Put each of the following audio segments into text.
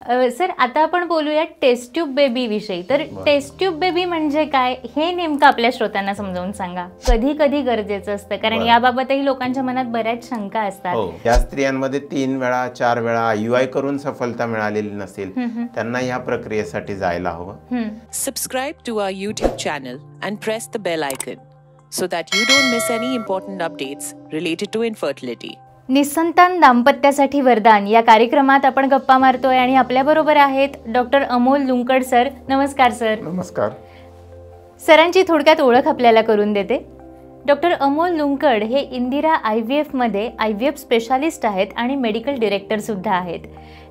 Sir आता आपण बोलूया टेस्ट ट्यूब बेबी विषयी. तर टेस्ट ट्यूब बेबी म्हणजे काय हे नेमकं आपल्या श्रोत्यांना समजावून सांगा. कधी कधी गरजेचं असतं कारण याबाबतही लोकांच्या मनात बऱ्याच शंका असतात. या स्त्रियांमध्ये 3 वेळा 4 वेळा IUI करून सफलता मिळालेली नसेल त्यांना या प्रक्रियेसाठी जायला हवं. Subscribe to our YouTube channel and press the bell icon so that you don't miss any important updates related to infertility. निस्संतान दाम्पत्यासाठी वरदान या कार्यक्रमात आपण गप्पा मारतोय आणि आपल्याबरोबर आहेत डॉक्टर अमोल लुंकड सर. नमस्कार सर. नमस्कार. सरांची थोडक्यात ओळख आपल्याला करून देते. डॉक्टर अमोल लुंकड हे इंदिरा IVF मध्ये IVF स्पेशालिस्ट आहेत आणि मेडिकल डिरेक्टर सुद्धा आहेत.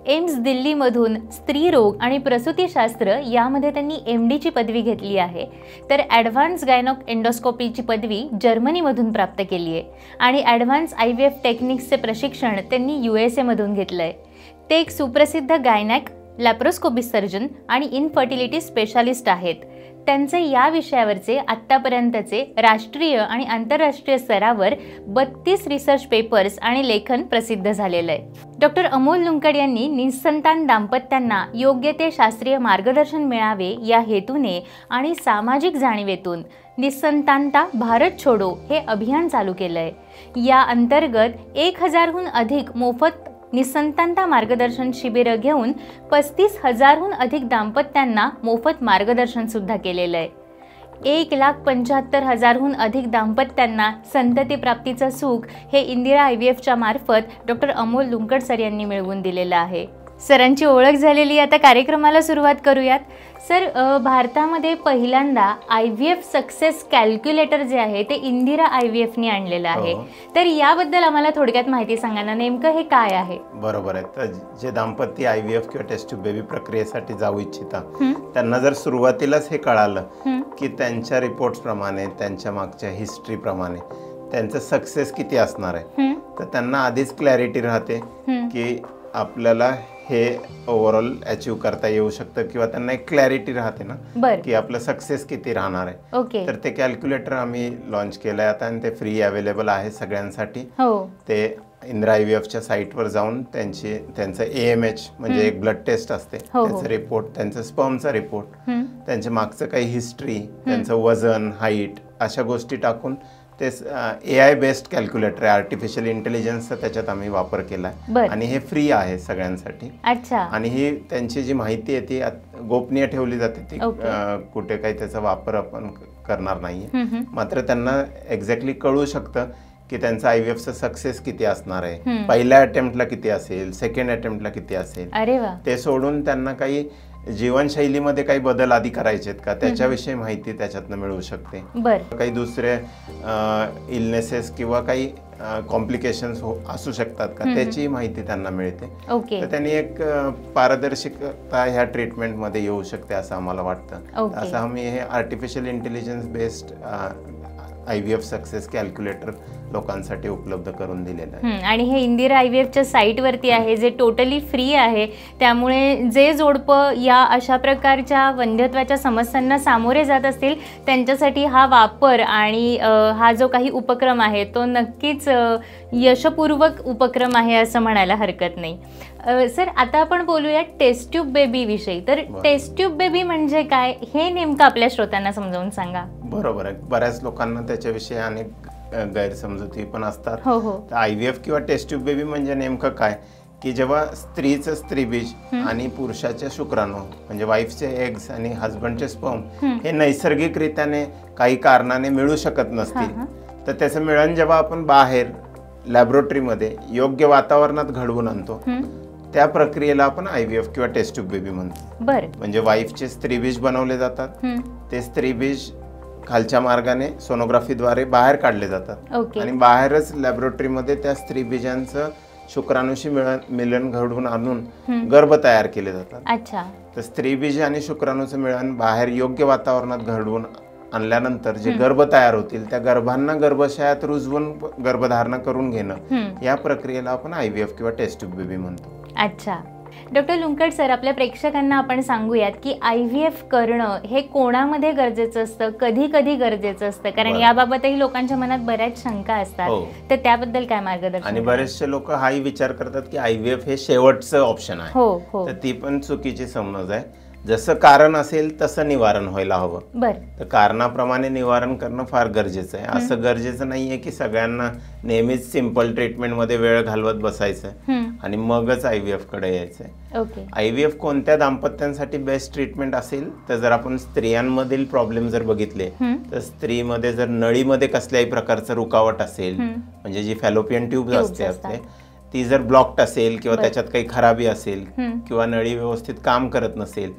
एम्स दिल्लीमधून स्त्रीरोग आणि प्रसूतीशास्त्र यामध्ये त्यांनी MD ची पदवी घेतली आहे. तर ॲडव्हान्स गायनॉक एंडोस्कोपीची पदवी जर्मनीमधून प्राप्त केली आहे आणि ॲडव्हान्स IVF टेक्निक्सचे प्रशिक्षण त्यांनी USA मधून घेतलं आहे. ते एक सुप्रसिद्ध गायनॅक लॅप्रोस्कोपी सर्जन आणि इनफर्टिलिटी स्पेशालिस्ट आहेत. त्यांचे या विषयावरचे आत्तापर्यंतचे राष्ट्रीय आणि आंतरराष्ट्रीय स्तरावर 32 रिसर्च पेपर्स आणि लेखन प्रसिद्ध झालेलं आहे. डॉक्टर अमोल लुंकड यांनी निस्संतान दाम्पत्यांना योग्य ते शास्त्रीय मार्गदर्शन मिळावे या हेतूने आणि सामाजिक जाणीवेतून निस्संतानता भारत छोडो हे अभियान चालू केलं आहे. या अंतर्गत 1000हून अधिक मोफत निस्संतानता मार्गदर्शन शिबिरं घेऊन 35,000हून अधिक दाम्पत्यांना मोफत मार्गदर्शन सुद्धा केलेलं आहे. 1,75,000हून अधिक दाम्पत्यांना संतती प्राप्तीचं सुख हे इंदिरा IVFच्या मार्फत डॉक्टर अमोल लुंकड सर यांनी मिळवून दिलेलं आहे. सरांची ओळख झालेली आता कार्यक्रमाला सुरुवात करूयात. सर भारतामध्ये पहिल्यांदा IVF सक्सेस कॅल्क्युलेटर जे आहे ते इंदिरा IVFने आणलेलं आहे. तर याबद्दल आम्हाला थोडक्यात माहिती सांगा ना, नेमकं हे काय आहे? बरोबर आहे. तर जे दाम्पत्य IVF किंवा टेस्ट ट्यूब बेबी प्रक्रियेसाठी जाऊ इच्छिता त्यांना जर सुरुवातीलाच हे कळालं की त्यांच्या रिपोर्ट्स प्रमाणे त्यांच्या मागच्या हिस्ट्री प्रमाणे त्यांचं सक्सेस किती असणार आहे तर त्यांना आधीच क्लॅरिटी राहते की आपल्याला हे ओव्हरऑल अचीव करता येऊ शकतं किंवा त्यांना एक क्लॅरिटी राहते ना की आपलं सक्सेस किती राहणार आहे. तर ते कॅल्क्युलेटर आम्ही लॉन्च केलंय आता आणि ते फ्री अवेलेबल आहे सगळ्यांसाठी. ते इंदिरा IVFच्या साईटवर जाऊन त्यांचं AMH म्हणजे एक ब्लड टेस्ट असते त्याचा रिपोर्ट, त्यांचं स्पर्मचा रिपोर्ट, त्यांच्या मागचं काही हिस्ट्री, त्यांचं वजन, हाईट अशा गोष्टी टाकून ते AI बेस्ड कॅल्क्युलेटर आहे. आर्टिफिशियल इंटेलिजन्सचा त्याच्यात आम्ही वापर केला आहे आणि हे फ्री आहे सगळ्यांसाठी. आणि ही त्यांची जी माहिती आहे ती गोपनीय ठेवली जाते. ती कुठे काही त्याचा वापर आपण करणार नाहीये. मात्र त्यांना एक्झॅक्टली कळू शकतं की त्यांचा IVFचा सक्सेस किती असणार आहे, पहिल्या अटेम्प्टला किती असेल, सेकंड अटेम्प्टला किती असेल. ते सोडून त्यांना काही जीवनशैलीमध्ये काही बदल आधी करायचे आहेत का त्याच्याविषयी माहिती त्याच्यातनं मिळू शकते. काही दुसरे इलनेसेस किंवा काही कॉम्प्लिकेशन्स असू शकतात का त्याची माहिती त्यांना मिळते. तर त्यांनी एक पारदर्शकता ह्या ट्रीटमेंटमध्ये येऊ शकते असं आम्हाला वाटतं. असं आम्ही हे artificial intelligence based IVF success calculator लोकांसाठी उपलब्ध करून दिलेलं आहे. आणि हे इंदिरा IVFच्या साईटवरती आहे जे टोटली फ्री आहे. त्यामुळे जे जोडपं या अशा प्रकारच्या वंध्यत्वाच्या समस्यांना सामोरे जात असतील त्यांच्यासाठी हा वापर आणि हा जो काही उपक्रम आहे तो नक्कीच यशपूर्वक उपक्रम आहे असं म्हणायला हरकत नाही. सर आता आपण बोलूया टेस्ट ट्यूब बेबी विषयी. तर टेस्ट ट्यूब बेबी म्हणजे काय हे नेमकं आपल्या श्रोत्यांना समजावून सांगा. बरोबर आहे. बऱ्याच लोकांना त्याच्याविषयी अनेक गैरसमजुती पण असतात. तर IVF किंवा टेस्ट ट्यूब बेबी म्हणजे नेमकं काय की जेव्हा स्त्रीचं स्त्रीबीज आणि पुरुषाच्या शुक्राणू म्हणजे वाईफचे एग्स आणि हजबंडचे स्पर्म हे नैसर्गिकरित्याने काही कारणाने मिळू शकत नसतील तर त्याचं मिळन जेव्हा आपण बाहेर लॅबोरेटरीमध्ये योग्य वातावरणात घडवून आणतो त्या प्रक्रियेला आपण IVF किंवा टेस्ट ट्यूब बेबी म्हणतो. म्हणजे वाईफचे स्त्रीबीज बनवले जातात. ते स्त्रीबीज खालच्या मार्गाने सोनोग्राफीद्वारे बाहेर काढले जातात आणि बाहेरच लॅबोरेटरीमध्ये त्या स्त्रीबीजांचं शुक्राणूशी मिलन घडवून आणून गर्भ तयार केले जातात. तर स्त्रीबीज आणि शुक्राणूचं मिलन बाहेर योग्य वातावरणात घडवून आणल्यानंतर जे गर्भ तयार होतील त्या गर्भांना गर्भाशयात रुजवून गर्भधारणा करून घेणं या प्रक्रियेला आपण IVF किंवा टेस्ट ट्यूब बेबी म्हणतो. डॉक्टर लुंकड सर, आपल्या प्रेक्षकांना आपण सांगूयात की IVF करणं हे कोणामध्ये गरजेचं असतं, कधी कधी गरजेचं असतं, कारण याबाबतही लोकांच्या मनात बऱ्याच शंका असतात, तर त्याबद्दल काय मार्गदर्शन? आणि बरेचसे लोक हाही विचार करतात की IVF हे शेवटचं ऑप्शन आहे, तर ती पण चुकीची समज आहे. जसं कारण असेल तसं निवारण व्हायला हवं. तर कारणाप्रमाणे निवारण करणं फार गरजेचं आहे. असं गरजेचं नाहीये की सगळ्यांना नेहमीच सिंपल ट्रीटमेंटमध्ये वेळ घालवत बसायचं आणि मगच IVF कडे यायचंय. IVF कोणत्या दाम्पत्यांसाठी बेस्ट ट्रीटमेंट असेल तर जर आपण स्त्रियांमधील प्रॉब्लेम जर बघितले तर स्त्रीमध्ये जर नळीमध्ये कसल्याही प्रकारचं रुकावट असेल, म्हणजे जी फॅलोपियन ट्यूब असते आपले, ती जर ब्लॉक्ड असेल किंवा त्याच्यात काही खराबी असेल किंवा नळी व्यवस्थित काम करत नसेल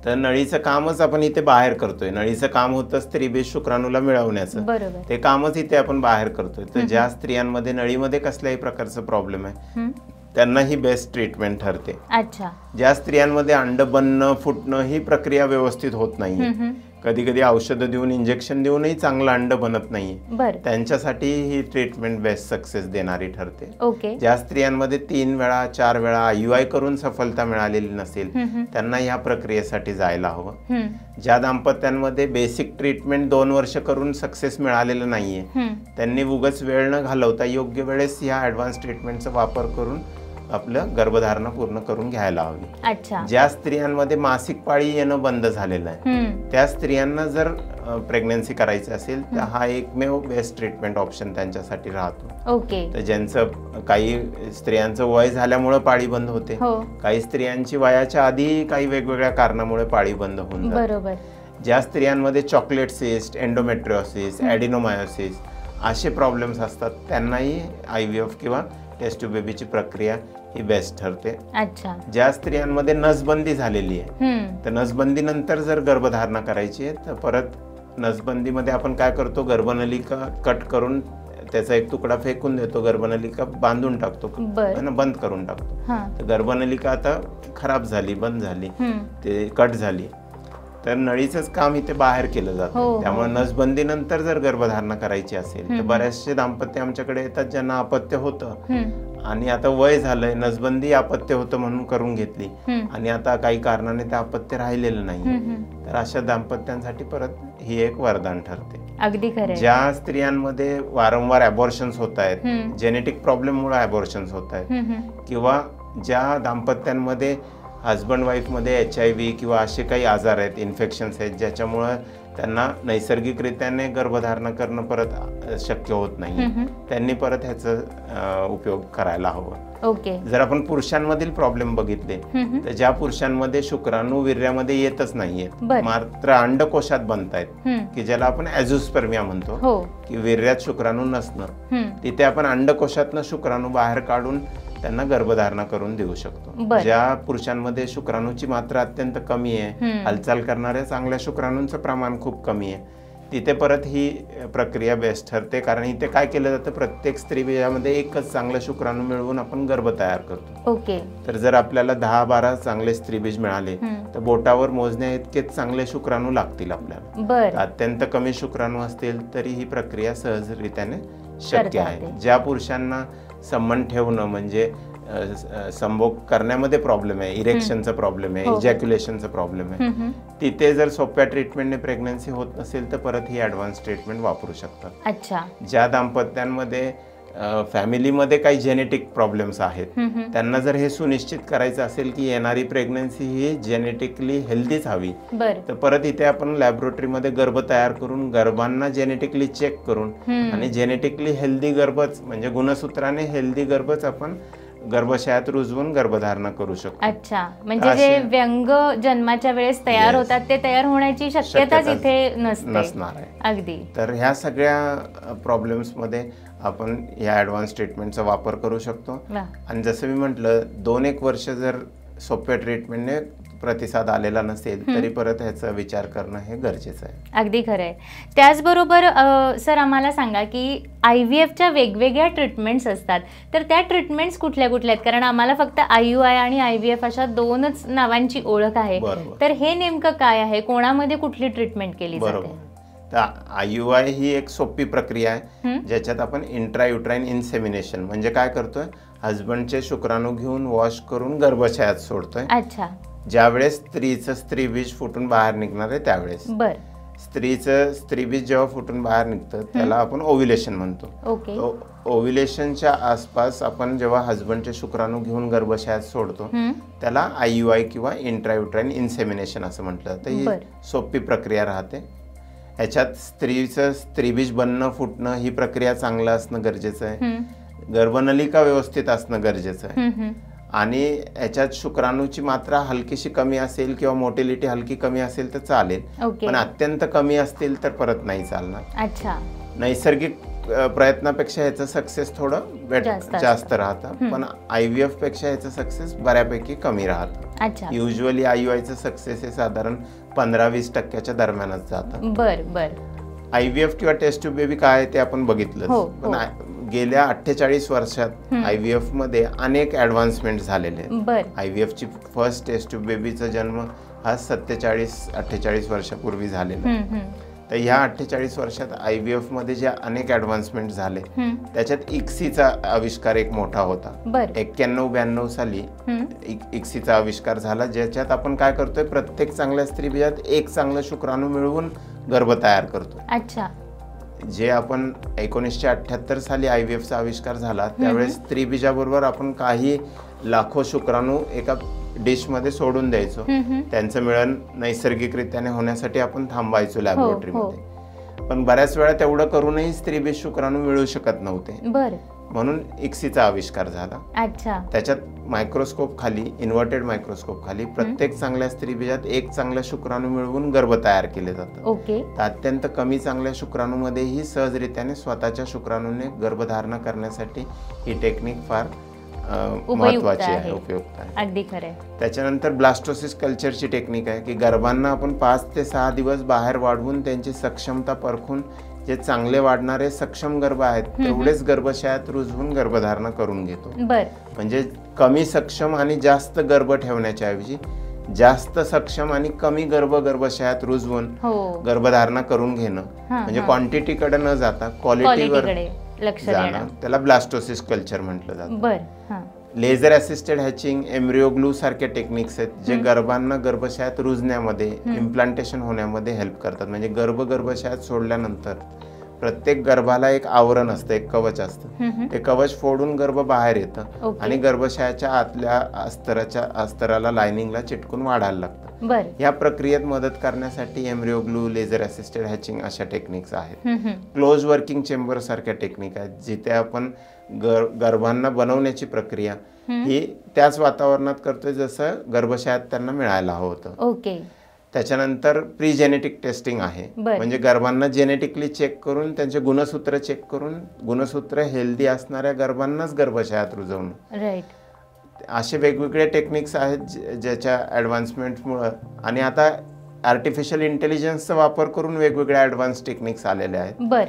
तर नळीचं कामच आपण इथे बाहेर करतोय. नळीचं काम होतं स्त्रीबीज शुक्राणूला मिळवण्याचं, ते कामच इथे आपण बाहेर करतोय. तर ज्या स्त्रियांमध्ये नळीमध्ये कसल्याही प्रकारचा प्रॉब्लेम आहे त्यांना ही बेस्ट ट्रीटमेंट ठरते. ज्या स्त्रियांमध्ये अंड बनणं फुटणं ही प्रक्रिया व्यवस्थित होत नाहीये, कधी कधी औषधं देऊन इंजेक्शन देऊनही चांगलं अंड बनत नाहीये, त्यांच्यासाठी ही ट्रीटमेंट बेस्ट सक्सेस देणारी ठरते. ज्या स्त्रियांमध्ये 3 वेळा 4 वेळा IUI करून सफलता मिळालेली नसेल त्यांना ह्या प्रक्रियेसाठी जायला हवं. ज्या दाम्पत्यांमध्ये बेसिक ट्रीटमेंट 2 वर्ष करून सक्सेस मिळालेलं नाहीये त्यांनी उगाच वेळ न घालवता योग्य वेळेस ह्या ऍडव्हान्स ट्रीटमेंटचा वापर करून आपलं गर्भधारणा पूर्ण करून घ्यायला हवी. ज्या स्त्रियांमध्ये मासिक पाळी येणं बंद झालेलं आहे त्या स्त्रियांना जर प्रेग्नन्सी करायची असेल तर हा एकमेव बेस्ट ट्रीटमेंट ऑप्शन त्यांच्यासाठी राहतो. तर ज्यांचं काही स्त्रियांचं वय झाल्यामुळे पाळी बंद होते, काही स्त्रियांची वयाच्या आधी काही वेगवेगळ्या कारणामुळे पाळी बंद होऊन जाते. ज्या स्त्रियांमध्ये चॉकलेट सिस्ट, एंडोमेट्रिओसिस, ॲडिनोमायोसिस असे प्रॉब्लेम्स असतात त्यांनाही IVF किंवा टेस्ट ट्यूब बेबीची प्रक्रिया ही बेस्ट ठरते. ज्या स्त्रियांमध्ये नसबंदी झालेली आहे तर नसबंदी नंतर जर गर्भधारणा करायची आहे तर परत नसबंदीमध्ये आपण काय करतो, गर्भनलिका कट करून त्याचा एक तुकडा फेकून देतो, गर्भनलिका बांधून टाकतो, बंद करून टाकतो. तर गर्भनलिका आता खराब झाली, बंद झाली, ते कट झाली तर नळीचंच काम इथे बाहेर केलं जातं. त्यामुळे नसबंदी नंतर जर गर्भधारणा करायची असेल तर बऱ्याचशे दाम्पत्य आमच्याकडे येतात ज्यांना अपत्य होतं आणि आता वय झालंय, नसबंदी अपत्य होतं म्हणून करून घेतली आणि आता काही कारणाने ते अपत्य राहिलेलं नाही, तर अशा दाम्पत्यांसाठी परत ही एक वरदान ठरते. अगदी खरं. ज्या स्त्रियांमध्ये वारंवार ॲबॉर्शन्स होत आहेत, जेनेटिक प्रॉब्लेममुळे ॲबॉर्शन्स होत आहेत, किंवा ज्या दाम्पत्यांमध्ये हजबंड वाईफमध्ये HIV किंवा असे काही आजार आहेत, इन्फेक्शन्स आहेत ज्याच्यामुळं त्यांना नैसर्गिकरित्याने गर्भधारणा करणं परत शक्य होत नाही, त्यांनी परत ह्याचा उपयोग करायला हवं. जर आपण पुरुषांमधील प्रॉब्लेम बघितले तर ज्या पुरुषांमध्ये शुक्राणू वीर्यामध्ये येतच नाहीयेत, मात्र अंडकोशात बनतायत, की ज्याला आपण ॲझोस्पर्मिया म्हणतो, की वीर्यात शुक्राणू नसणं, तिथे आपण अंडकोशातनं शुक्राणू बाहेर काढून त्यांना गर्भधारणा करून देऊ शकतो. ज्या पुरुषांमध्ये शुक्राणूची मात्रा अत्यंत कमी आहे, हालचाल करणाऱ्या चांगल्या शुक्राणूंचं प्रमाण खूप कमी आहे, तिथे परत ही प्रक्रिया बेस्ट ठरते. कारण इथे काय केलं जातं, प्रत्येक स्त्रीबीजामध्ये एकच चांगलं शुक्राणू मिळवून आपण गर्भ तयार करतो. तर जर आपल्याला 10-12 चांगले स्त्रीबीज मिळाले तर बोटावर मोजण्या इतकेच चांगले शुक्राणू लागतील आपल्याला. अत्यंत कमी शुक्राणू असतील तरी ही प्रक्रिया सहजरित्याने शक्य आहे. ज्या पुरुषांना संबंध ठेवणं म्हणजे संभोग करण्यामध्ये प्रॉब्लेम आहे, इरेक्शनचा प्रॉब्लेम आहे, इजॅक्युलेशनचा प्रॉब्लेम आहे, तिथे जर सोप्या ट्रीटमेंटने प्रेग्नन्सी होत नसेल तर परत ही ॲडव्हान्स ट्रीटमेंट वापरू शकतात. ज्या दाम्पत्यांमध्ये फॅमिलीमध्ये काही जेनेटिक प्रॉब्लेम्स आहेत त्यांना जर हे सुनिश्चित करायचं असेल की येणारी प्रेग्नन्सी ही जेनेटिकली हेल्दीच हवी तर परत इथे आपण लॅबोरेटरीमध्ये गर्भ तयार करून गर्भांना जेनेटिकली चेक करून आणि जेनेटिकली हेल्दी गर्भच म्हणजे गुणसूत्राने हेल्दी गर्भच आपण गर्भाशयात रुजवून गर्भधारणा करू शकतो. म्हणजे जे व्यंग जन्माच्या वेळेस तयार होतात ते तयार होण्याची शक्यताच इथे नसणार आहे. अगदी. तर ह्या सगळ्या प्रॉब्लेम्स मध्ये आपण या ॲडव्हान्स ट्रीटमेंटचा वापर करू शकतो. आणि जसं मी म्हटलं 2-1 वर्ष जर सोप्या ट्रीटमेंटने प्रतिसाद आलेला नसेल तरी परत ह्याचा विचार करणं हे गरजेचं आहे. अगदी खरं आहे. त्याचबरोबर सर आम्हाला सांगा की IVFच्या वेगवेगळ्या ट्रीटमेंट्स असतात तर त्या ट्रीटमेंट्स कुठल्या कुठल्या आहेत, कारण आम्हाला फक्त IUI आणि IVF अशा 2च नावांची ओळख आहे, तर हे नेमकं काय आहे, कोणामध्ये कुठली ट्रीटमेंट केली जाते? तर IUI ही एक सोपी प्रक्रिया आहे ज्याच्यात आपण इंट्रायुट्राइन इन्सेमिनेशन म्हणजे काय करतोय, हजबंडचे शुक्राणू घेऊन वॉश करून गर्भाशयात सोडतोय. अच्छा. ज्यावेळेस स्त्रीचं स्त्रीबीज फुटून बाहेर निघणार आहे त्यावेळेस. बर. स्त्रीचं स्त्रीबीज जेव्हा फुटून बाहेर निघतं त्याला आपण ओव्ह्युलेशन म्हणतो. ओके. ओव्ह्युलेशनच्या आसपास आपण जेव्हा हजबंडचे शुक्राणू घेऊन गर्भाशयात सोडतो त्याला IUI किंवा इंट्रायुट्राइन इन्सेमिनेशन असं म्हटलं जातं. ही सोपी प्रक्रिया राहते. ह्याच्यात स्त्रीचं स्त्रीबीज बनणं फुटणं ही प्रक्रिया चांगलं असणं गरजेचं आहे. गर्भनलिका व्यवस्थित असणं गरजेचं आहे. आणि ह्याच्यात शुक्राणूची मात्रा हलकीशी कमी असेल किंवा मोटिलिटी हलकी कमी असेल तर चालेल, पण अत्यंत कमी असतील तर परत नाही चालणार. अच्छा. नैसर्गिक प्रयत्नापेक्षा ह्याचं सक्सेस थोडं जास्त राहतं, पण IVF पेक्षा ह्याचं सक्सेस बऱ्यापैकी कमी राहतं. युजली IUIचं सक्सेस हे साधारण 15-20% दरम्यानच जातं. बर बर. IVF किंवा टेस्ट ट्यूब बेबी काय ते आपण बघितलं, पण गेल्या 48 वर्षात IVF मध्ये अनेक ऍडव्हान्समेंट झालेले आहेत. IVF ची फर्स्ट टेस्ट ट्यूब बेबीचा जन्म हा 47-48 वर्षापूर्वी झालेला. तर ह्या 48 वर्षात IVF मध्ये जे अनेक ऍडव्हान्समेंट झाले त्याच्यात इक्सीचा आविष्कार एक मोठा होता. 91-92 साली इक्सीचा आविष्कार झाला, ज्याच्यात आपण काय करतोय, प्रत्येक चांगल्या स्त्रीबीजात एक चांगलं शुक्राणू मिळवून गर्भ तयार करतो. अच्छा. जे आपण 1978 साली IVFचा आविष्कार झाला त्यावेळेस स्त्रीबीजाबरोबर आपण काही लाखो शुक्राणू एका डिश मध्ये सोडून द्यायचो. त्यांचं मिळन नैसर्गिकरित्याने होण्यासाठी आपण थांबायचो लॅबोरेटरीमध्ये. पण बऱ्याच वेळा तेवढं करूनही स्त्रीबीज शुक्राणू मिळू शकत नव्हते. म्हणून इक्सीचा आविष्कार झाला. अच्छा. त्याच्यात मायक्रोस्कोप खाली, इन्व्हर्टेड मायक्रोस्कोप खाली प्रत्येक चांगल्या स्त्रीबीजात एक चांगलं शुक्राणू मिळवून गर्भ तयार केले जातात. तर अत्यंत कमी चांगल्या शुक्राणूमध्येही सहजरित्याने स्वतःच्या शुक्राणूने गर्भधारणा करण्यासाठी ही टेक्निक फार महत्वाची आहे, उपयुक्त आहे. अगदी खरं. त्याच्यानंतर ब्लास्टोसिस कल्चरची टेक्निक आहे की गर्भांना आपण 5 ते 6 दिवस बाहेर वाढवून त्यांची सक्षमता परखून जे चांगले वाढणारे सक्षम गर्भ आहेत तेवढेच गर्भाशयात रुजवून गर्भधारणा करून घेतो. म्हणजे कमी सक्षम आणि जास्त गर्भ ठेवण्याच्या ऐवजी जास्त सक्षम आणि कमी गर्भाशयात रुजवून गर्भधारणा करून घेणं, म्हणजे क्वांटिटीकडे न जाता क्वालिटीवर लक्ष देणं, त्याला ब्लास्टोसिस कल्चर म्हटलं जातं. Laser assisted hatching, embryo glue सारख्या टेक्निक्स आहेत जे गर्भांना गर्भाशयात रुजण्यामध्ये, इम्प्लांटेशन होण्यामध्ये हेल्प करतात. म्हणजे गर्भाशयात सोडल्यानंतर प्रत्येक गर्भाला एक आवरण असतं, एक कवच असतं. ते कवच फोडून गर्भ बाहेर येतं आणि गर्भाशयाच्या आतल्या अस्तराला लायनिंगला चिटकून वाढायला लागतं. या प्रक्रियेत मदत करण्यासाठी embryo glue, laser assisted hatching अशा टेक्निक्स आहेत. क्लोज वर्किंग चेंबर सारख्या टेक्निक आहेत जिथे आपण गर्भांना बनवण्याची प्रक्रिया ही त्याच वातावरणात करतोय जसं गर्भाशयात त्यांना मिळायला हवं होतं. त्याच्यानंतर प्री जेनेटिक टेस्टिंग आहे, म्हणजे गर्भांना जेनेटिकली चेक करून त्यांचे गुणसूत्र चेक करून गुणसूत्र हेल्दी असणाऱ्या गर्भांनाच गर्भाशयात रुजवणं. असे वेगवेगळे टेक्निक्स आहेत ज्याच्या ॲडव्हान्समेंटमुळं, आणि आता आर्टिफिशियल इंटेलिजन्सचा वापर करून वेगवेगळ्या ॲडव्हान्स टेक्निक्स आलेले आहेत.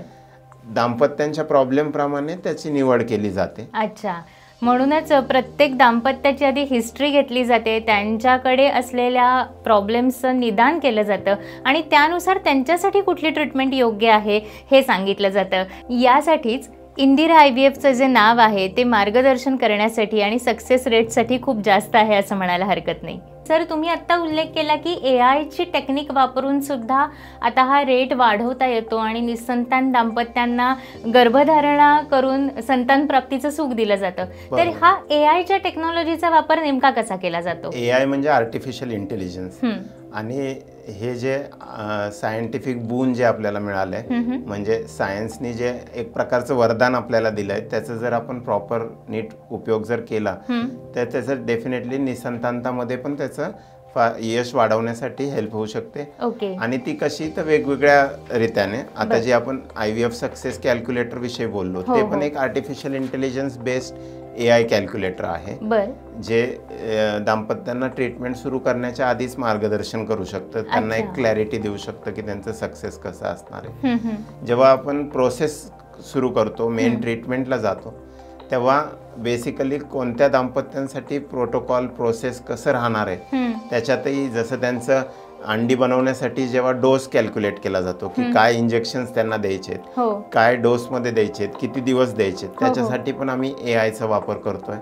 दाम्पत्यांच्या प्रॉब्लेमप्रमाणे त्याची निवड केली जाते. अच्छा. म्हणूनच प्रत्येक दाम्पत्याची आधी हिस्ट्री घेतली जाते, त्यांच्याकडे असलेल्या प्रॉब्लेम्सचं निदान केलं जातं आणि त्यानुसार त्यांच्यासाठी कुठली ट्रीटमेंट योग्य आहे हे सांगितलं जातं. यासाठीच इंदिरा IVFचं जे नाव आहे ते मार्गदर्शन करण्यासाठी आणि सक्सेस रेटसाठी खूप जास्त आहे असं म्हणायला हरकत नाही. सर, तुम्ही आत्ता उल्लेख केला की AIची टेक्निक वापरून सुद्धा आता हा रेट वाढवता येतो आणि निसंतान दाम्पत्यांना गर्भधारणा करून संतान प्राप्तीचं सुख दिलं जातं. तर हा AIच्या टेक्नॉलॉजीचा वापर नेमका कसा केला जातो? AI म्हणजे आर्टिफिशियल इंटेलिजन्स, आणि हे जे सायंटिफिक बून जे आपल्याला मिळालंय, म्हणजे सायन्सने जे एक प्रकारचं वरदान आपल्याला दिलंय, त्याचं जर आपण प्रॉपर नीट उपयोग जर केला तर त्याचं डेफिनेटली निसंतानतामध्ये पण त्याचं यश वाढवण्यासाठी हेल्प होऊ शकते. आणि ती कशी, तर वेगवेगळ्या रीत्याने. आता जे आपण IVF सक्सेस कॅल्क्युलेटर विषयी बोललो ते पण एक artificial intelligence based AI calculator आहे, जे दाम्पत्यांना ट्रीटमेंट सुरू करण्याच्या आधीच मार्गदर्शन करू शकतं, त्यांना एक क्लॅरिटी देऊ शकतं की त्यांचं सक्सेस कसं असणार आहे. जेव्हा आपण प्रोसेस सुरू करतो, मेन ट्रीटमेंटला जातो, तेव्हा बेसिकली कोणत्या दाम्पत्यांसाठी प्रोटोकॉल, प्रोसेस कसं राहणार आहे त्याच्यातही, जसं त्यांचं अंडी बनवण्यासाठी जेव्हा डोस कॅल्क्युलेट केला जातो की काय इंजेक्शन्स त्यांना द्यायचे, काय डोसमध्ये द्यायचे, किती दिवस द्यायचे, त्याच्यासाठी पण आम्ही AIचा वापर करतोय,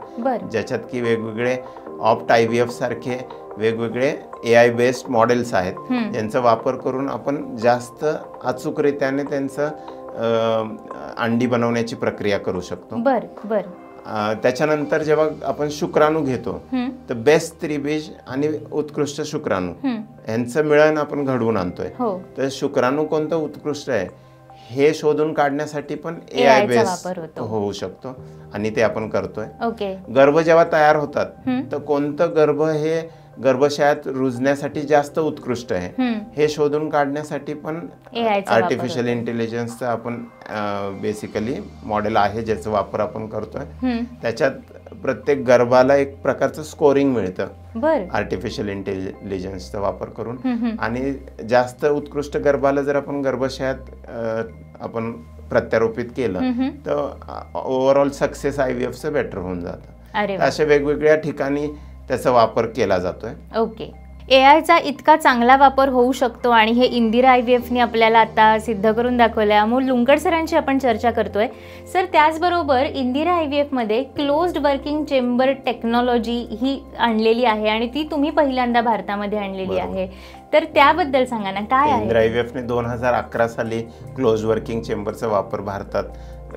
ज्याच्यात की वेगवेगळे ऑप्ट IVF सारखे वेगवेगळे AI बेस्ड मॉडेल्स आहेत, ज्यांचा वापर करून आपण जास्त अचूकरित्याने त्यांचं अंडी बनवण्याची प्रक्रिया करू शकतो. त्याच्यानंतर जेव्हा आपण शुक्राणू घेतो तर बेस्ट स्त्रीबीज आणि उत्कृष्ट शुक्राणू यांचं मिळन आपण घडवून आणतोय. तर शुक्राणू कोणतं उत्कृष्ट आहे हे शोधून काढण्यासाठी पण AI बेस्ड होऊ शकतो आणि ते आपण करतोय. गर्भ जेव्हा तयार होतात तर कोणतं गर्भ हे गर्भाशयात रुजण्यासाठी जास्त उत्कृष्ट आहे हे शोधून काढण्यासाठी पण आर्टिफिशियल इंटेलिजन्सचं आपण बेसिकली मॉडेल आहे ज्याचा वापर आपण करतोय. त्याच्यात प्रत्येक गर्भाला एक प्रकारचं स्कोरिंग मिळतं आर्टिफिशियल इंटेलिजन्सचा वापर करून, आणि जास्त उत्कृष्ट गर्भाला जर आपण गर्भाशयात आपण प्रत्यारोपित केलं तर ओव्हरऑल सक्सेस IVFचं बेटर होऊन जातं. अशा वेगवेगळ्या ठिकाणी त्याचा वापर केला जातोय. AIचा इतका चांगला वापर होऊ शकतो आणि हे इंदिरा IVFने आपल्याला आता सिद्ध करून दाखवलं आहे. अमोल लुंकड सरांची आपण चर्चा करतोय. सर, त्याचबरोबर इंदिरा IVFमध्ये क्लोज्ड वर्किंग चेंबर टेक्नॉलॉजी ही आणलेली आहे आणि ती तुम्ही पहिल्यांदा भारतामध्ये आणलेली आहे, तर त्याबद्दल सांगा ना, काय आहे? इंदिरा IVFने 2011 साली क्लोज वर्किंग चेंबरचा वापर भारतात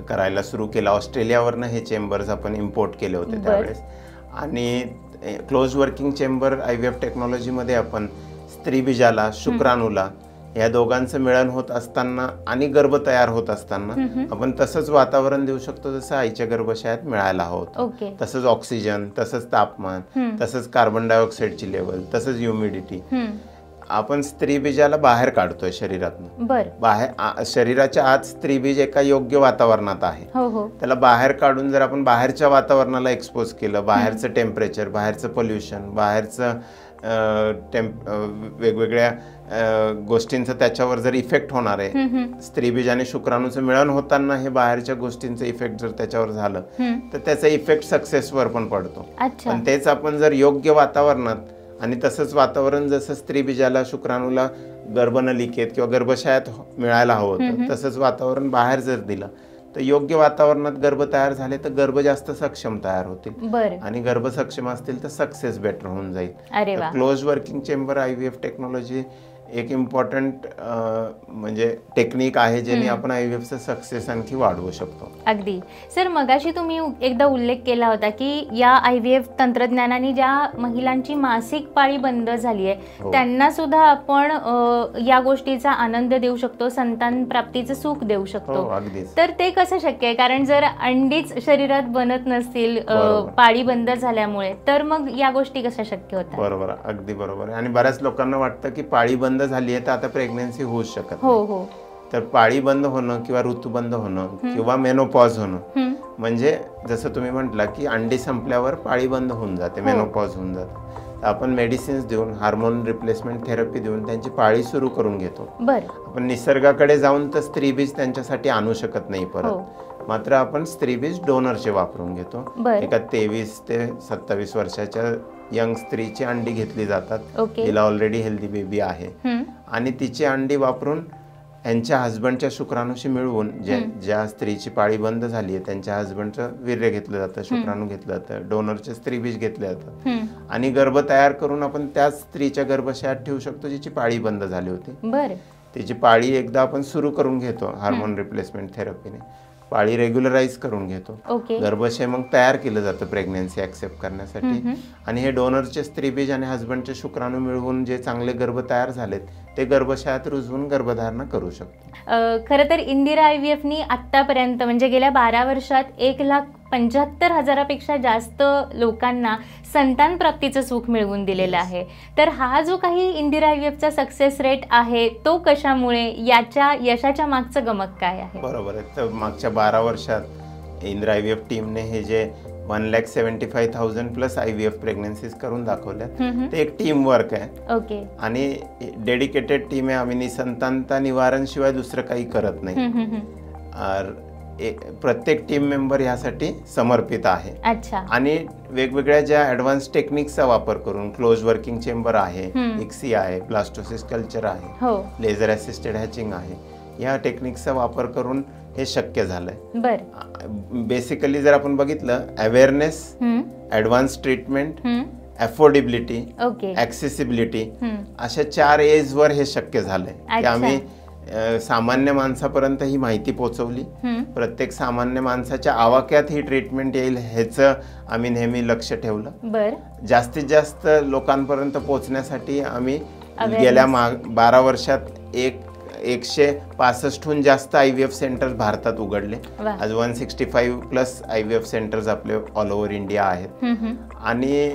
करायला सुरू केला. ऑस्ट्रेलियावरनं हे चेंबर्स आपण इम्पोर्ट केले होते त्यावेळेस. आणि क्लोज वर्किंग चेंबर IVF टेक्नॉलॉजीमध्ये आपण स्त्रीबीजाला, शुक्राणूला या दोघांचं मिळन होत असताना आणि गर्भ तयार होत असताना आपण तसंच वातावरण देऊ शकतो जसं आईच्या गर्भाशयात मिळायला हवं. तसंच ऑक्सिजन, तसंच तापमान, तसंच कार्बन डायऑक्साईडची लेवल, तसंच ह्युमिडिटी आपण स्त्रीबीजाला बाहेर काढतोय शरीरातून. बाहेर शरीराच्या आत स्त्रीबीज एका योग्य वातावरणात आहे. त्याला बाहेर काढून जर आपण बाहेरच्या वातावरणाला एक्सपोज केलं, बाहेरचं टेम्परेचर, बाहेरचं पोल्युशन, बाहेरचं वेगवेगळ्या गोष्टींचं त्याच्यावर जर इफेक्ट होणार आहे, स्त्रीबीज आणि शुक्राणूचं मिळन होताना हे बाहेरच्या गोष्टींचं इफेक्ट जर त्याच्यावर झालं तर त्याचा इफेक्ट सक्सेसवर पण पडतो. पण तेच आपण जर योग्य वातावरणात आणि तसंच वातावरण जसं स्त्रीबीजाला, शुक्राणूला गर्भनलिकेत किंवा गर्भाशयात मिळायला हवं होतं तसंच वातावरण बाहेर जर दिलं तर योग्य वातावरणात गर्भ तयार झाले तर गर्भ जास्त सक्षम तयार होतील आणि गर्भ सक्षम असतील तर सक्सेस बेटर होऊन जाईल. Close working chamber IVF technology एक इम्पॉर्टंट म्हणजे टेक्निक आहे ज्याने आपण IVFचं सक्सेस आणखी वाढवू शकतो. अगदी. सर, मगाशी तुम्ही एकदा उल्लेख केला होता की या IVF तंत्रज्ञानाने ज्या महिलांची मासिक पाळी बंद झाली आहे त्यांना सुद्धा आपण या गोष्टीचा आनंद देऊ शकतो, संतान प्राप्तीचं सुख देऊ शकतो. तर ते कसं शक्य आहे? कारण जर अंडीच शरीरात बनत नसतील पाळी बंद झाल्यामुळे तर मग या गोष्टी कशा शक्य होतात? बरोबर, अगदी बरोबर. आणि बऱ्याच लोकांना वाटतं की पाळी बंद झाली आहे तर आता प्रेग्नन्सी होऊ शकत नाही. तर पाळी बंद होणं किंवा ऋतू बंद होणं किंवा मेनोपॉज होणं म्हणजे जसं तुम्ही म्हटलं की अंडी संपल्यावर पाळी बंद होऊन जाते, मेनोपॉज होऊन जाते. तर आपण मेडिसिन्स देऊन, हार्मोन रिप्लेसमेंट थेरपी देऊन त्यांची पाळी सुरू करून घेतो. आपण निसर्गाकडे जाऊन तर स्त्रीबीज त्यांच्यासाठी आणू शकत नाही परत, मात्र आपण स्त्रीबीज डोनरचे वापरून घेतो. एका 23 ते 27 वर्षाच्या यंग स्त्रीची अंडी घेतली जातात, तिला ऑलरेडी हेल्दी बेबी आहे आणि तिची अंडी वापरून यांच्या हजबंडच्या शुक्राणूशी मिळवून ज्या स्त्रीची पाळी बंद झाली आहे त्यांच्या हजबंडचं वीर्य घेतलं जातं, शुक्राणू घेतलं जातं, डोनरचे स्त्रीबीज घेतले जातात आणि गर्भ तयार करून आपण त्याच स्त्रीच्या गर्भाशयात ठेवू शकतो जिची पाळी बंद झाली होती. तिची पाळी एकदा आपण सुरू करून घेतो हार्मोन रिप्लेसमेंट थेरपीने, पाळी रेग्युलराइज करून घेतो, गर्भाशय मग तयार केलं जातं प्रेग्नन्सी ऍक्सेप्ट करण्यासाठी आणि हे डोनरचे स्त्रीबीज आणि हजबंडचे शुक्राणू मिळवून जे चांगले गर्भ तयार झालेत ते गर्भाशयात रुजवून गर्भधारणा करू शकतो. खरं तर इंदिरा IVFनी आतापर्यंत म्हणजे गेल्या 12 वर्षात 1,75,000पेक्षा जास्त लोकांना संतान प्राप्तीचं सुख मिळवून दिलेलं आहे. तर हा जो काही इंदिरा IVFचा सक्सेस रेट आहे तो कशामुळे, याच्या यशाच्या मागचं गमक काय आहे? बरोबर आहे. तर मागच्या 12 वर्षात इंदिरा IVF टीमने हे जे 1,75,000 प्लस IVF प्रेग्नन्सीज करून दाखवल्या, ते एक टीम वर्क आहे आणि डेडिकेटेड टीम आहे. आम्ही निसंतानता निवारण शिवाय दुसरं काही करत नाही. प्रत्येक टीम मेंबर ह्यासाठी समर्पित आहे. अच्छा. आणि वेगवेगळ्या ज्या ॲडव्हान्स टेक्निक्सचा वापर करून क्लोज वर्किंग चेंबर आहे, इक्सी आहे, ब्लास्टोसिस कल्चर आहे, हो, लेझर असिस्टेड हॅचिंग आहे, या टेक्निक्सचा वापर करून हे शक्य झालंय. बरं. बेसिकली जर आपण बघितलं, awareness, advance treatment, affordability, okay, accessibility, अशा 4 एज वर हे शक्य झालंय की आम्ही सामान्य माणसापर्यंत ही माहिती पोहोचवली. प्रत्येक सामान्य माणसाच्या आवाक्यात ही ट्रीटमेंट येईल ह्याचं आम्ही नेहमी लक्ष ठेवलं. बरं. जास्तीत जास्त लोकांपर्यंत पोहोचण्यासाठी आम्ही गेल्या 12 वर्षात 165हून जास्त IVF सेंटर्स भारतात उघडले. आज 165+ IVF सेंटर्स आपले ऑल ओव्हर इंडिया आहेत. आणि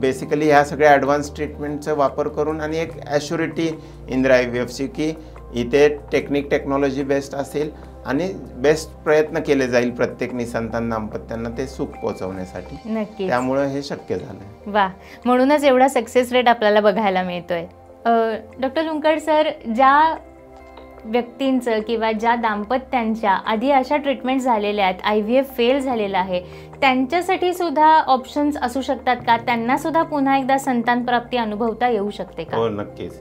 बेसिकली ह्या सगळ्या ॲडव्हान्स ट्रीटमेंटचा वापर करून आणि एक ॲश्युरिटी इंदिरा IVFची की इथे टेक्नॉलॉजी बेस्ट असेल आणि बेस्ट प्रयत्न केले जाईल प्रत्येक निसंतान दाम्पत्यांना ते सुख पोहोचवण्यासाठी. नक्की. त्यामुळे हे शक्य झालंय. वा, म्हणूनच एवढा सक्सेस रेट आपल्याला बघायला मिळतोय. डॉक्टर लुंकड सर, ज्या व्यक्तींचं किंवा ज्या दाम्पत्यांच्या आधी अशा ट्रीटमेंट झालेल्या आहेत, IVF फेल झालेलं आहे, त्यांच्यासाठी सुद्धा ऑप्शन्स असू शकतात का? त्यांना सुद्धा पुन्हा एकदा संतान प्राप्ती अनुभवता येऊ शकते का? हो, नक्कीच.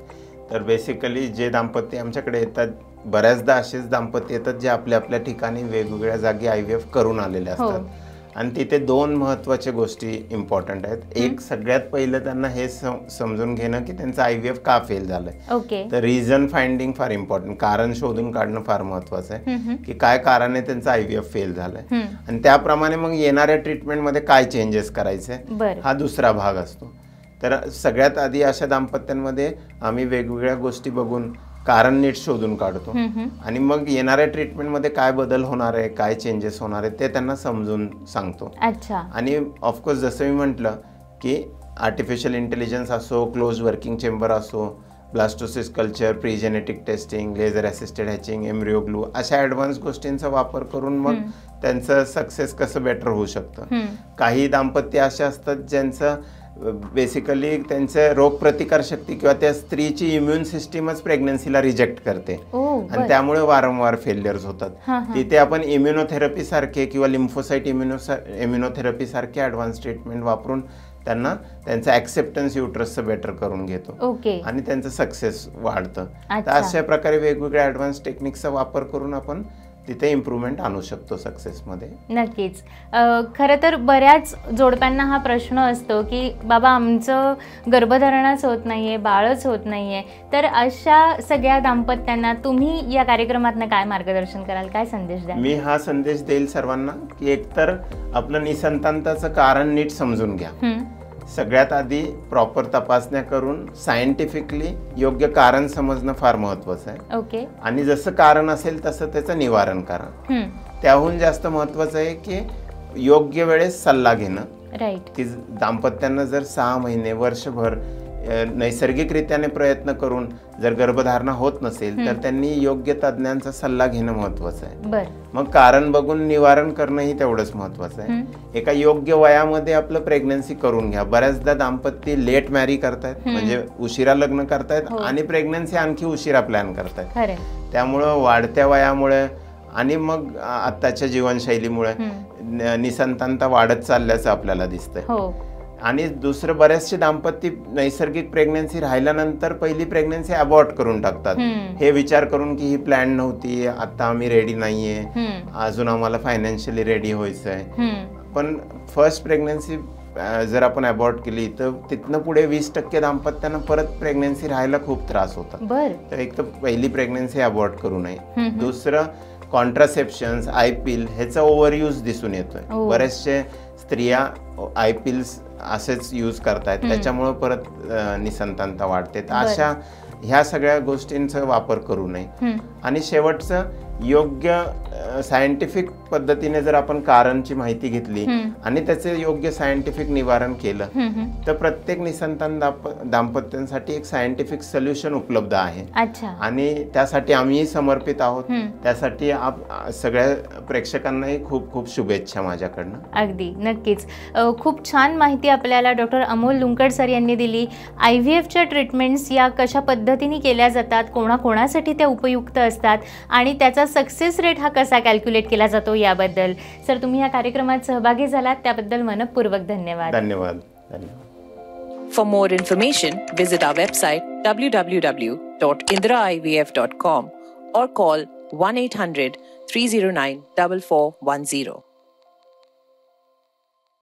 तर बेसिकली जे दाम्पत्य आमच्याकडे येतात, बऱ्याचदा असेच दाम्पत्य येतात जे आपल्या ठिकाणी वेगवेगळ्या जागी IVF करून आलेले असतात. आणि तिथे 2 महत्त्वाच्या गोष्टी इम्पॉर्टंट आहेत. एक, सगळ्यात पहिलं त्यांना हे समजून घेणं की त्यांचं IVF का फेल झालंय. ओके. तर रिझन फाइंडिंग फार इम्पॉर्टंट, कारण शोधून काढणं फार महत्त्वाचं आहे की काय कारण आहे त्यांचं IVF फेल झालंय. आणि त्याप्रमाणे मग येणाऱ्या ट्रीटमेंटमध्ये काय चेंजेस करायचे हा दुसरा भाग असतो. तर सगळ्यात आधी अशा दाम्पत्यांमध्ये आम्ही वेगवेगळ्या गोष्टी बघून कारण नीट शोधून काढतो आणि मग येणाऱ्या ट्रीटमेंटमध्ये काय बदल होणार आहे, काय चेंजेस होणार आहे ते त्यांना समजून सांगतो. अच्छा. आणि ऑफकोर्स जसं मी म्हटलं की आर्टिफिशियल इंटेलिजन्स असो, क्लोज वर्किंग चेंबर असो, blastocyst culture, pregenetic testing, laser assisted hatching, embryo glue, अशा ॲडव्हान्स गोष्टींचा वापर करून मग त्यांचं सक्सेस कसं बेटर होऊ शकतं. काही दाम्पत्य असे असतात ज्यांचं बेसिकली त्यांचं रोगप्रतिकारशक्ती किंवा त्या स्त्रीची इम्युन सिस्टीमच प्रेग्नन्सीला रिजेक्ट करते आणि त्यामुळे वारंवार फेल्युअर्स होतात. तिथे आपण इम्युनोथेरपी सारखे किंवा लिम्फोसाइट इम्युनोथेरपी सारखे ॲडव्हान्स ट्रीटमेंट वापरून त्यांना त्यांचं ॲक्सेप्टन्स युट्रसचं बेटर करून घेतो आणि त्यांचं सक्सेस वाढतं. तर अशा प्रकारे वेगवेगळ्या ॲडव्हान्स टेक्निक्सचा वापर करून आपण तिथे इम्प्रूव्हमेंट आणू शकतो सक्सेसमध्ये. नक्कीच. खरं तर बऱ्याच जोडप्यांना हा प्रश्न असतो की बाबा आमचं गर्भधारणच होत नाहीये, बाळच होत नाहीये. तर अशा सगळ्या दाम्पत्यांना तुम्ही या कार्यक्रमातनं काय मार्गदर्शन कराल, काय संदेश द्याल? मी हा संदेश देईल सर्वांना की एकतर आपलं निसंतानताचं कारण नीट समजून घ्या. सगळ्यात आधी प्रॉपर तपासण्या करून सायंटिफिकली योग्य कारण समजणं फार महत्त्वाचं आहे. ओके. आणि जसं कारण असेल तसं त्याचं निवारण करा. त्याहून जास्त महत्त्वाचं आहे की योग्य वेळेस सल्ला घेणं. राईट. की दाम्पत्यांना जर 6 महिने, वर्षभर नैसर्गिकरित्याने प्रयत्न करून जर गर्भधारणा होत नसेल तर त्यांनी योग्य तज्ज्ञांचा सल्ला घेणं महत्त्वाचं आहे. मग कारण बघून निवारण करणंही तेवढंच महत्त्वाचं आहे. एका योग्य वयामध्ये आपलं प्रेग्नन्सी करून घ्या. बऱ्याचदा दाम्पत्य लेट मॅरी करतायत, म्हणजे उशिरा लग्न करतायत आणि प्रेग्नन्सी आणखी उशिरा प्लॅन करतायत. त्यामुळं वाढत्या वयामुळे आणि मग आत्ताच्या जीवनशैलीमुळे निसंतानता वाढत चालल्याचं आपल्याला दिसतंय. आणि दुसरं, बरेचसे दाम्पत्य नैसर्गिक प्रेग्नन्सी राहिल्यानंतर पहिली प्रेग्नन्सी अबॉर्ट करून टाकतात, हे विचार करून की ही प्लॅन नव्हती, आता आम्ही रेडी नाहीये, अजून आम्हाला फायनान्शियली रेडी व्हायचंय. पण फर्स्ट प्रेग्नन्सी जर आपण अबॉर्ट केली तर तिथनं पुढे 20% दाम्पत्यांना परत प्रेग्नन्सी राहायला खूप त्रास होता. तर एक तर पहिली प्रेग्नन्सी अबॉर्ट करू नये. दुसरं, कॉन्ट्रासेप्शन्स, आयपिल ह्याचा ओव्हरयूज दिसून येतोय. बरेचसे स्त्रिया आयपिल्स असेच यूज करतायत, त्याच्यामुळे परत निसंतानता वाढते. तर अशा ह्या सगळ्या गोष्टींचा वापर करू नये. आणि शेवटचं, योग्य सायंटिफिक पद्धतीने जर आपण कारणची माहिती घेतली आणि त्याचे योग्य सायंटिफिक निवारण केलं तर प्रत्येक निसंतान दाम्पत्यांसाठी एक सायंटिफिक सोल्युशन उपलब्ध आहे. आणि त्यासाठी आम्ही समर्पित आहोत. त्यासाठी सगळ्या प्रेक्षकांनाही खूप खूप शुभेच्छा माझ्याकडनं. अगदी नक्कीच. खूप छान माहिती आपल्याला डॉक्टर अमोल लुंकड सर यांनी दिली. IVFच्या ट्रीटमेंट्स या कशा पद्धतीने केल्या जातात, कोणाकोणासाठी त्या उपयुक्त असतात आणि त्याचा सक्सेस रेट हा कसा कॅल्क्युलेट केला जातो याबद्दल. सर, तुम्ही या कार्यक्रमात सहभागी झालात त्याबद्दल मनपूर्वक धन्यवाद. धन्यवाद. For more information, visit our website www.indiraivf.com or call 1-800-309-4410.